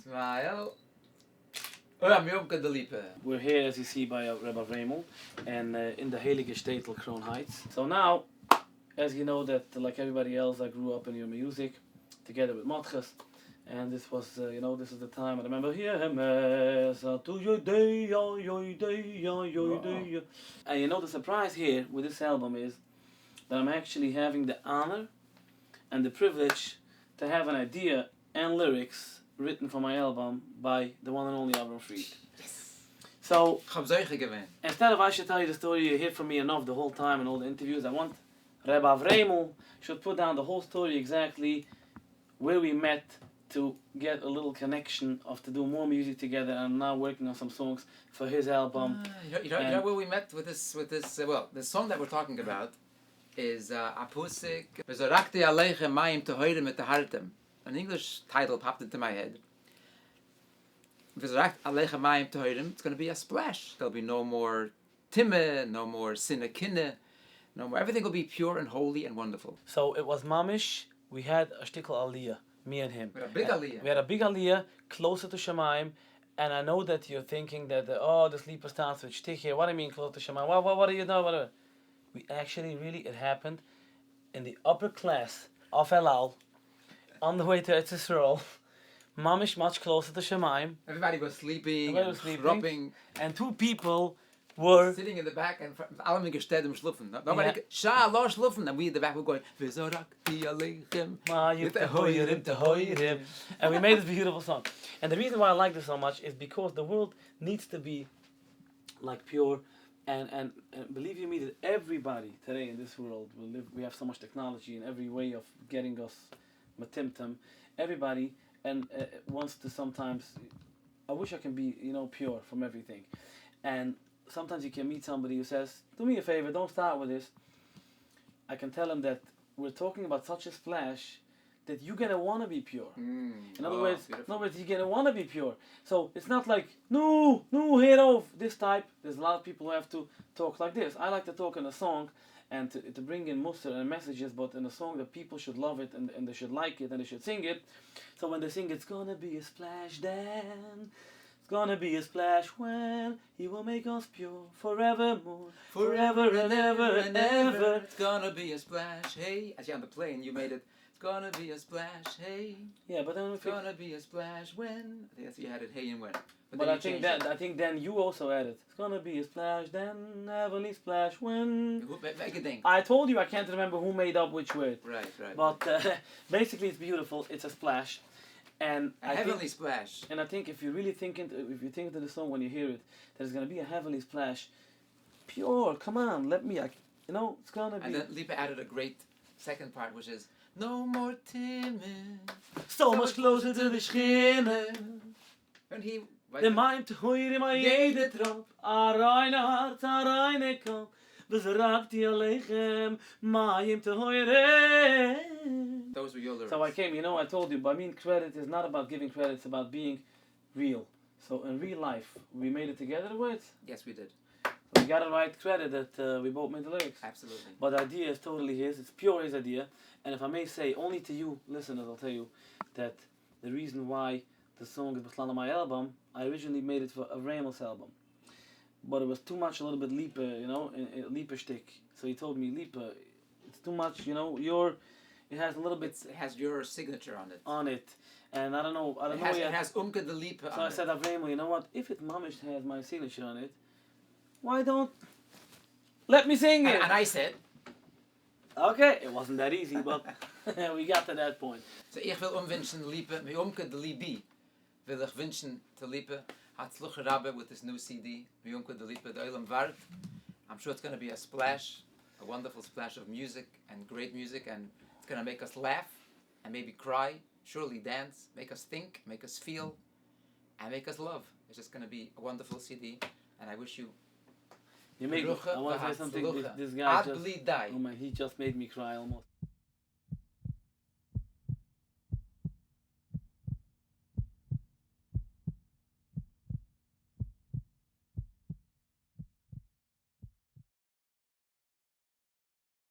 Smile. Meimka D'Lipa. We're here, as you see, by Rabbi Avremels and in the Heilige Shtetl, Crown Heights. So now, as you know that, like everybody else, I grew up in your music, together with Matches, and this was, this is the time. I remember here, and the surprise here with this album is that I'm actually having the honor and the privilege to have an idea and lyrics written for my album by the one and only Avraham Fried. Yes. So, Instead of I should tell you the story, you hear from me enough the whole time in all the interviews, I want Rabbi Avremels should put down the whole story exactly where we met to get a little connection of to do more music together, and I'm now working on some songs for his album. You know where we met with this the song that we're talking about is Apusik. Vezorakti aleichem mayim tehorim mit hartem. An English title popped into my head. Vezorakti aleichem mayim tehorim. It's going to be a splash. There'll be no more timme, no more sinakine, no more. Everything will be pure and holy and wonderful. So it was mamish. We had a shtickle aliyah, me and him. We had a big aliyah. We had a big aliyah closer to Shemaim, and I know that you're thinking that this Lipa starts with shtick here. What do you mean closer to Shemaim? What do you know? Whatever. We actually it happened in the upper class of El Al, on the way to Eretz Yisroel, mamish much closer to Shemaim. Everybody was sleeping, and two people were sitting in the back and alle gesteld im Schluffen. Nobody Sha lo schluffen, and we in the back were going Vezorakti aleichem tehorim, and we made this beautiful song. And the reason why I like this so much is because the world needs to be like pure. And believe you me that everybody today in this world we have so much technology and every way of getting us matimtum. Everybody wants to sometimes. I wish I can be pure from everything, and sometimes you can meet somebody who says, "Do me a favor, don't start with this." I can tell him that we're talking about such a splash that you're gonna wanna be pure. In other words, you're gonna wanna be pure. So it's not like no hero this type. There's a lot of people who have to talk like this. I like to talk in a song and to bring in muster and messages, but in a song that people should love it and they should like it and they should sing it. So when they sing, it's gonna be a splash then. It's gonna be a splash when He will make us pure forevermore, forever and ever and ever. It's gonna be a splash, hey. As you're on the plane, you made it. It's gonna be a splash, hey. Yeah, but then it's gonna be a splash when. I think that's you had it, hey and when. But I think then you also added. It's gonna be a splash then, heavenly splash when. I told you I can't remember who made up which word. Right. But basically, it's beautiful. It's a splash. And a heavenly splash. And I think if you think into the song when you hear it, there's gonna be a heavenly splash. Pure, come on, let me. It's gonna be. And then Lipa added a great second part, which is no more timid. So much closer to the Schene. And he. The Maim tehorim jede trop, a reine Hart, a reine Kopf. Vezorakti aleichem Maim tehorim. Those were your lyrics. So I came, I told you, but I mean credit is not about giving credit, it's about being real. So in real life, we made it together with? Yes, we did. So we got to write credit that we both made the lyrics. Absolutely. But the idea is totally his, it's pure his idea. And if I may say, only to you listeners, I'll tell you that the reason why the song is B'chlan on my album, I originally made it for Avremels' album. But it was too much, a little bit Lipa, Lipa shtick. So he told me, Lipa, it's too much, it has a little bit. It has your signature on it. And I don't know. It has Meimka D'Lipa on it. So I said, Avremels, you know what? If it mamish has my signature on it, why don't let me sing it? And I said, okay, it wasn't that easy, but we got to that point. So ich will umwünschen Lipa, Meimka D'Lipa, will ich wünschen to Lipa, Hatzluch Rabbe with this new CD, Meimka D'Lipa, the Olam Vart. I'm sure it's going to be a splash, a wonderful splash of music and great music, and it's going to make us laugh and maybe cry, surely dance, make us think, make us feel, and make us love. It's just going to be a wonderful CD, and I wish you. I want to say something. This guy he just made me cry almost.